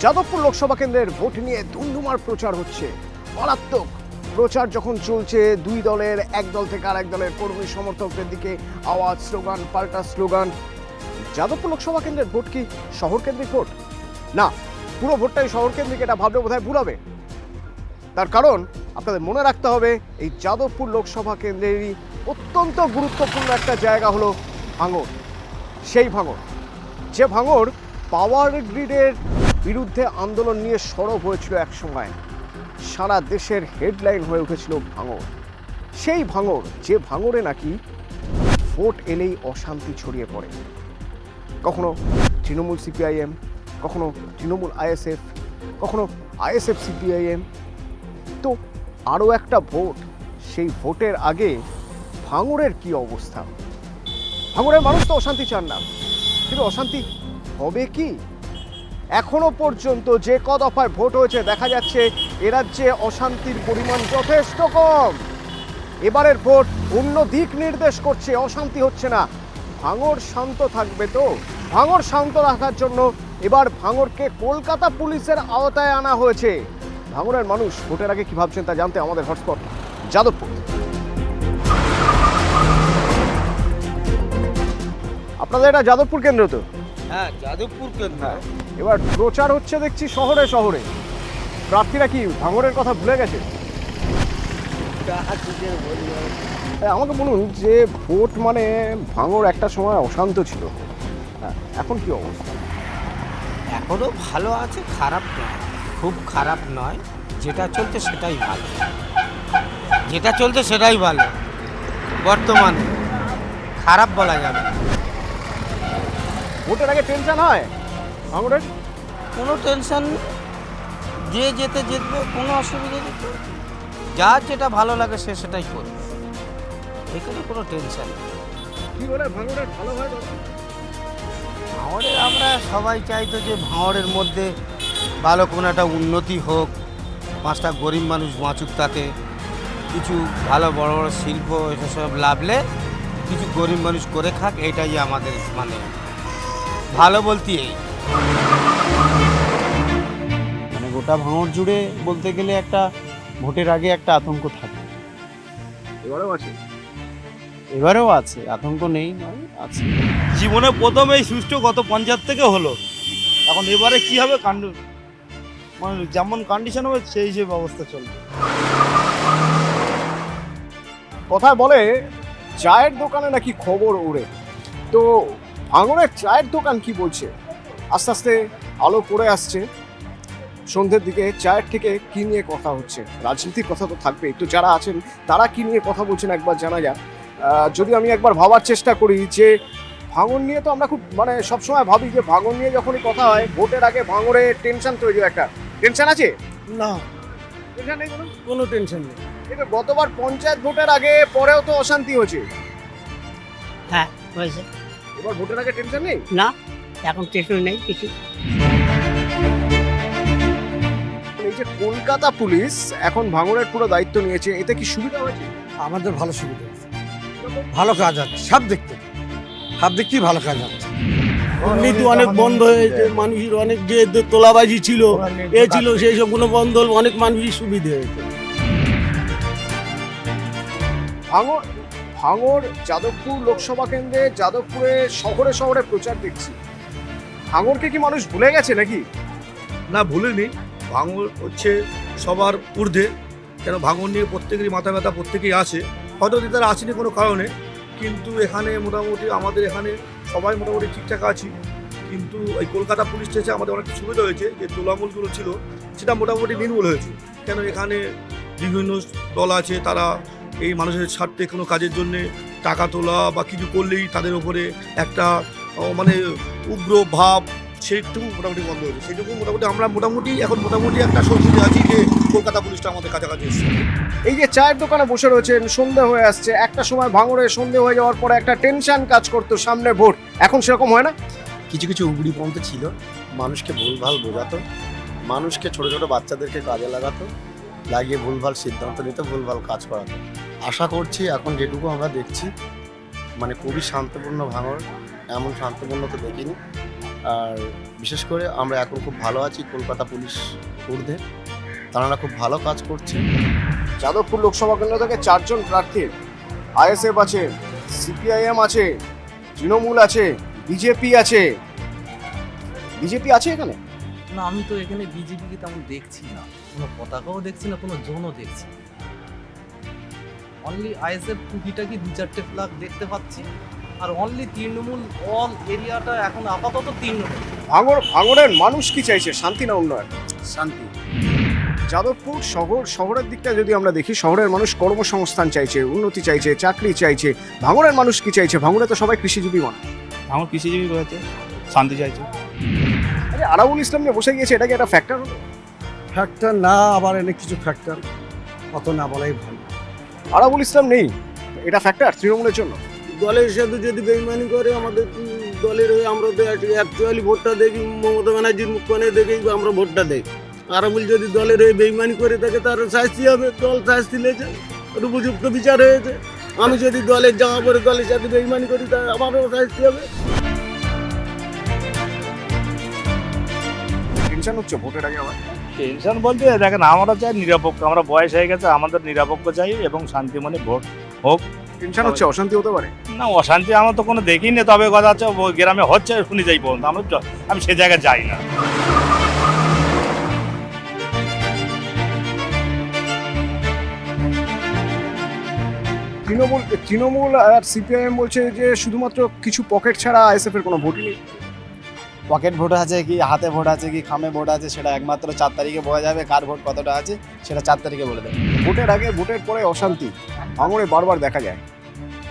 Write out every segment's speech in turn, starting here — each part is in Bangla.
যাদবপুর লোকসভা কেন্দ্রের ভোট নিয়ে ধুমধুমার প্রচার হচ্ছে, মারাত্মক প্রচার যখন চলছে। দুই দলের, এক দল থেকে আরেক দলের কর্মী সমর্থকদের দিকে আওয়াজ, স্লোগান, পাল্টা স্লোগান। যাদবপুর লোকসভা কেন্দ্রের ভোট কি শহর কেন্দ্রিক ভোট? না, পুরো ভোটটাই শহর কেন্দ্রিক, এটা ভাবলে বোধহয় ভুল হবে। তার কারণ আপনাদের মনে রাখতে হবে, এই যাদবপুর লোকসভা কেন্দ্রেরই অত্যন্ত গুরুত্বপূর্ণ একটা জায়গা হলো ভাঙড়। সেই ভাঙড়, যে ভাঙড় পাওয়ার গ্রিডের বিরুদ্ধে আন্দোলন নিয়ে সরব হয়েছিল এক সময়, সারা দেশের হেডলাইন হয়ে উঠেছিল ভাঙড়। সেই ভাঙড়, যে ভাঙড়ে নাকি ভোট এলেই অশান্তি ছড়িয়ে পড়ে। কখনো তৃণমূল সিপিআইএম, কখনো তৃণমূল আইএসএফ, কখনো আইএসএফ সিপিআইএম। তো আরও একটা ভোট, সেই ভোটের আগে ভাঙড়ের কি অবস্থা? ভাঙড়ের মানুষ তো অশান্তি চান না, কিন্তু অশান্তি হবে কি? এখনো পর্যন্ত যে দফায় ভোট হয়েছে, দেখা যাচ্ছে এ রাজ্যে অশান্তির পরিমাণ যথেষ্ট কম। এবারের ভোট অন্য দিক নির্দেশ করছে, অশান্তি হচ্ছে না। ভাঙড় শান্ত থাকবে তো? ভাঙড় শান্ত রাখার জন্য এবার ভাঙড়কে কলকাতা পুলিশের আওতায় আনা হয়েছে। ভাঙড়ের মানুষ ভোটের আগে কি ভাবছেন তা জানতে আমাদের হটস্পট যাদবপুর। আপনাদের এটা যাদবপুর কেন্দ্র তো? হ্যাঁ, যাদবপুর কেন্দ্র। এবার প্রচার হচ্ছে দেখছি শহরে শহরে। প্রার্থীরা কি ভাঙড়ের কথা ভুলে গেছে? আমাকে বলুন, যে ভোট মানে ভাঙড় একটা সময় অশান্ত ছিল, এখন কি অবস্থা? এখনো ভালো আছে, খারাপ নয়, খুব খারাপ নয়। যেটা চলছে সেটাই ভালো, যেটা চলছে সেটাই ভালো বর্তমানে, খারাপ বলা যাবে না। ভোটের আগে টেনশন হয় ভাঙড়ের? কোনো টেনশন, যে যেতে জিতবে, কোনো অসুবিধা নেই। যার যেটা ভালো লাগে সে সেটাই করবে, এখানে কোনো টেনশন নেই। কি বলে ভাঙড়ের ভালো হয়? ভাঙড়ের আমরা সবাই চাইতো যে ভাঙড়ের মধ্যে ভালো কোনো একটা উন্নতি হোক, পাঁচটা গরিব মানুষ বাঁচুক, তাতে কিছু ভালো বড় বড় শিল্প এসব লাভলে কিছু গরিব মানুষ করে খাক, এটাই আমাদের মানে ভালো বলতে। এই মানে গোটা ভাঙড় জুড়ে বলতে গেলে একটা ভোটের আগে একটা আতঙ্ক থাকে। এবারেও আছে? এবারেও আছে, আতঙ্ক নেই নয়, আছে। জীবনে প্রথমেই সুষ্ঠু গত পঞ্চায়েত থেকে হলো, এখন এবারে কি হবে কাণ্ড, মানে যেমন কন্ডিশন হবে সেই হিসেবে ব্যবস্থা চলবে। কথায় বলে চায়ের দোকানে নাকি খবর ওড়ে, তো ভাঙড়ের চায়ের দোকান কি বলছে? আস্তে আস্তে আলো পড়ে আসছে সন্ধ্যের দিকে। চায়ের থেকে কি নিয়ে কথা হচ্ছে? রাজনীতির কথা তো থাকবেই, তো যারা আছেন তারা কি নিয়ে কথা বলছেন একবার জানা যাক। যদি আমি একবার ভাবার চেষ্টা করি যে ভাঙড় নিয়ে, তো আমরা খুব মানে সবসময় ভাবি যে ভাঙড় নিয়ে যখনই কথা হয় ভোটের আগে ভাঙড়ে টেনশন তৈরি হয়। একটা টেনশন আছে না, টেনশন নেই কোনো? কোনো টেনশন নেই। কিন্তু গতবার পঞ্চায়েত ভোটের আগে পরেও তো অশান্তি হয়েছে, হ্যাঁ হয়েছে। এবার ভোটের আগে টেনশন নেই? না, এখন টেনশন নেই কিছু। এই যে কলকাতা পুলিশ এখন ভাঙড়ের পুরো দায়িত্ব নিয়েছে, এতে কি সুবিধা হয়েছে? আমাদের ভালো সুবিধা হচ্ছে, ভালো কাজ হচ্ছে, সব দিক থেকেই ভালো কাজ হচ্ছে। দুর্নীতি অনেক বন্ধ হয়েছে, মানুষের অনেক যে তোলাবাজি ছিল, এ ছিল, সেই সবগুলো বন্ধ হল, অনেক মানুষের সুবিধা হয়েছে। ভাঙড় যাদবপুর লোকসভা কেন্দ্রে, যাদবপুরে শহরে শহরে প্রচার দেখছি। ভাঙড়কে কি মানুষ ভুলে গেছে নাকি? না, ভুলিনি। ভাঙড় হচ্ছে সবার ঊর্ধ্বে, কেন ভাঙড় নিয়ে প্রত্যেকেরই মাথা ব্যথা প্রত্যেকেই আছে। হয়তো তারা আসেনি কোনো কারণে, কিন্তু এখানে মোটামুটি আমাদের এখানে সবাই মোটামুটি ঠিকঠাক আছি। কিন্তু এই কলকাতা পুলিশ স্টেশনে আমাদের অনেক সুবিধা হয়েছে, যে তোলামূলগুলো ছিল সেটা মোটামুটি নির্মূল হয়েছে। কেন এখানে বিভিন্ন দল আছে, তারা এই মানুষের স্বার্থে কোনো কাজের জন্যে টাকা তোলা বা কিছু করলেই তাদের ওপরে একটা মানে উগ্র ভাব, সেইটুকু মোটামুটি বন্ধ হয়েছে। সেইটুকু মোটামুটি আমরা এখন মোটামুটি একটা স্বস্তিতে আছি যে কলকাতা পুলিশটা আমাদের কাছাকাছি এসেছে। এই যে চায়ের দোকানে বসে রয়েছেন, সন্ধে হয়ে আসছে, একটা সময় ভাঙড়ে সন্ধে হয়ে যাওয়ার পরে একটা টেনশন কাজ করতো, সামনে ভোট, এখন সেরকম হয় না? কিছু কিছু উগ্রিপন্থী ছিল, মানুষকে ভুলভাল বোঝাতো, মানুষকে ছোট ছোট বাচ্চাদেরকে কাজে লাগাতো, লাগিয়ে ভুলভাল সিদ্ধান্ত নিতে, ভুলভাল কাজ করাতো। আশা করছি এখন যেটুকু আমরা দেখছি মানে খুবই শান্তপূর্ণ ভাঙড়, এমন শান্তপূর্ণ তো দেখিনি। আর বিশেষ করে আমরা এখন খুব ভালো আছি কলকাতা পুলিশ ঊর্ধ্বে, তারা খুব ভালো কাজ করছে। যাদবপুর লোকসভা কেন্দ্র থেকে 4 জন প্রার্থী, আইএসএফ আছে, সিপিআইএম আছে, তৃণমূল আছে, বিজেপি আছে। বিজেপি আছে এখানে? না, আমি তো এখানে বিজেপিকে তেমন দেখছি না, কোনো পতাকাও দেখছি না, কোনো জনও দেখছি না। অনলি আইএসএফ টুকিটাকি 2-4টে ফ্ল্যাগ দেখতে পাচ্ছি, আর অনলি তৃণমূল অল এরিয়াটা এখন আপাতত তৃণমূল। ভাঙড়ের মানুষ কি চাইছে, শান্তি না উন্নয়ন? শান্তি। যাদবপুর শহরের দিকটা যদি আমরা দেখি, শহরের মানুষ কর্মসংস্থান চাইছে, উন্নতি চাইছে, চাকরি চাইছে। ভাঙড়ের মানুষ কি চাইছে? ভাঙড়ে তো সবাই কৃষিজীবী মানুষ। আমার কৃষিজীবী রয়েছে, শান্তি চাইছে। আরে আরাবুল ইসলাম যে বসে গিয়েছে, এটা কি একটা ফ্যাক্টর হলো? ফ্যাক্টর না, আবার এনে কিছু ফ্যাক্টর অত না বলাই ভালো। আরাবুল ইসলাম নেই, এটা ফ্যাক্টর তৃণমূলের জন্য। দলের সাথে যদি বেইমানি করে আমাদের দলের হয়ে আমরা তো অ্যাকচুয়ালি ভোটটা দেখি মমতা ব্যানার্জির মুখপানে দেখেই আমরা ভোটটা দেই। আরাবুল যদি দলের হয়ে বেইমানি করে থাকে তার শাস্তি হবে, দল শাস্তি নিয়েছে, উপযুক্ত বিচার হয়েছে। আমি যদি দলের জামা পরে দলের সাথে বেইমানি করি তা আমারও শাস্তি হবে। টেনশন হচ্ছে ভোটের আগে আবার? টেনশন বলতে দেখেন, আমরা চাই নিরপেক্ষ, আমরা বয়স হয়ে গেছে, আমাদের নিরপেক্ষ চাই এবং শান্তি মনে ভোট হোক। টেনশন হচ্ছে, অশান্তি হতে পারে? না, অশান্তি আমরা তো কোনো দেখিনি, তবে কথা হচ্ছে গ্রামে হচ্ছে শুনি যাই পর্যন্ত, আমি সে জায়গায় যাই না। তৃণমূল আর সিপিআইএম বলছে যে শুধুমাত্র কিছু পকেট ছাড়া আইএসএফ এর কোনো ভোটই নেই। পকেট ভোট আছে কি হাতে ভোট আছে কি খামে ভোট আছে সেটা একমাত্র 4 তারিখে বোঝা যাবে। কার ভোট কতটা আছে সেটা 4 তারিখে বলে দেবে। ভোটের আগে ভোটের পরে অশান্তি ভাঙড়ে বারবার দেখা যায়,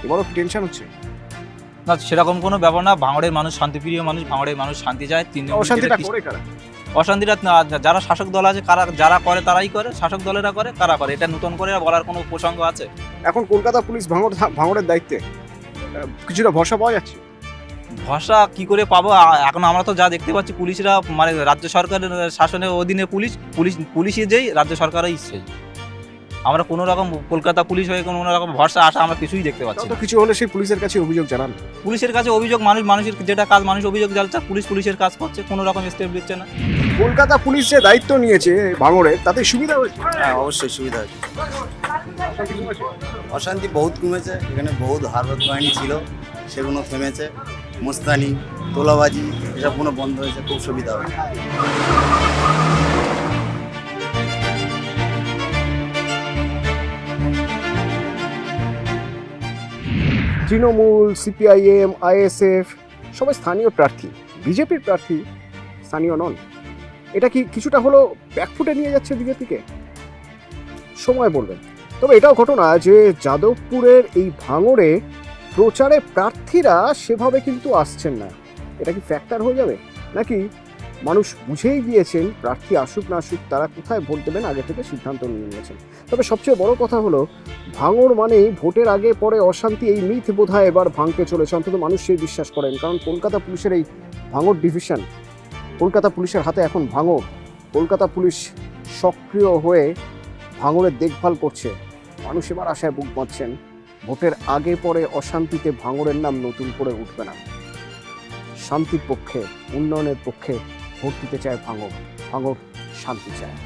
এবারও কি টেনশন হচ্ছে? না, সেরকম কোনো ব্যাপার না। ভাঙড়ের মানুষ শান্তিপ্রিয় মানুষ, ভাঙড়ের মানুষ শান্তি চায়। অশান্তিটা করে কারা? অশান্তিটা যারা শাসক দল আছে, যারা করে তারাই করে, শাসক দলেরা করে, কারা করে, এটা নতুন করে বলার কোনো প্রসঙ্গ আছে? এখন কলকাতা পুলিশ ভাঙড়ের দায়িত্বে, কিছুটা ভরসা পাওয়া যাচ্ছে? ভরসা কি করে পাবো? এখন আমরা তো যা দেখতে পাচ্ছি, পুলিশরা মানে রাজ্য সরকারের শাসনের অধীনে পুলিশই যেই, রাজ্য সরকারই সেই। আমরা কোনো রকম কলকাতা পুলিশ হয়ে কোনো রকম ভরসা আশা আমরা কিছুই দেখতে পাচ্ছি না। কিছু হলে সেই পুলিশের কাছে অভিযোগ জানান? পুলিশের কাছে অভিযোগ, মানুষের যেটা কাজ, মানুষ অভিযোগ জানাচ্ছে, পুলিশের কাজ করছে, কোনো রকম স্টেপ দিচ্ছে না। কলকাতা পুলিশ যে দায়িত্ব নিয়েছে ভাঙড়ে, তাতে সুবিধা হয়েছে? হ্যাঁ, অবশ্যই সুবিধা হয়েছে। অশান্তি বহুত কমেছে, এখানে বহুত হারবত বাহিনী ছিল, সেগুলো থেমেছে। মুস্তানি, তোলাবাজি এসব কোনো বন্ধ হয়েছে, খুব সুবিধা হয়েছে। তৃণমূল, সিপিআইএম, আইএসএফ সবাই স্থানীয় প্রার্থী, বিজেপির প্রার্থী স্থানীয় নন। এটা কি কিছুটা হলো ব্যাকফুটে নিয়ে যাচ্ছে বিজেপিকে? সময় বলবেন। তবে এটাও ঘটনা যে যাদবপুরের এই ভাঙড়ে প্রচারে প্রার্থীরা সেভাবে কিন্তু আসছেন না। এটা কি ফ্যাক্টর হয়ে যাবে, নাকি মানুষ বুঝেই গিয়েছেন প্রার্থী আসুক না আসুক তারা কোথায় ভোট দেবেন আগে থেকে সিদ্ধান্ত নিয়ে নিয়েছেন? তবে সবচেয়ে বড় কথা হলো, ভাঙড় মানেই ভোটের আগে পরে অশান্তি, এই মিথ বোধহয় এবার ভাঙতে চলেছে, অন্তত মানুষ সেই বিশ্বাস করেন। কারণ কলকাতা পুলিশের এই ভাঙড় ডিভিশন, কলকাতা পুলিশের হাতে এখন ভাঙড়, কলকাতা পুলিশ সক্রিয় হয়ে ভাঙড়ের দেখভাল করছে। মানুষ এবার আশায় বুক বাঁধছেন, ভোটের আগে পরে অশান্তিতে ভাঙড়ের নাম নতুন করে উঠবে না। শান্তির পক্ষে, উন্নয়নের পক্ষে ভোট দিতে চায় ভাঙড়, ভাঙড় শান্তি চায়।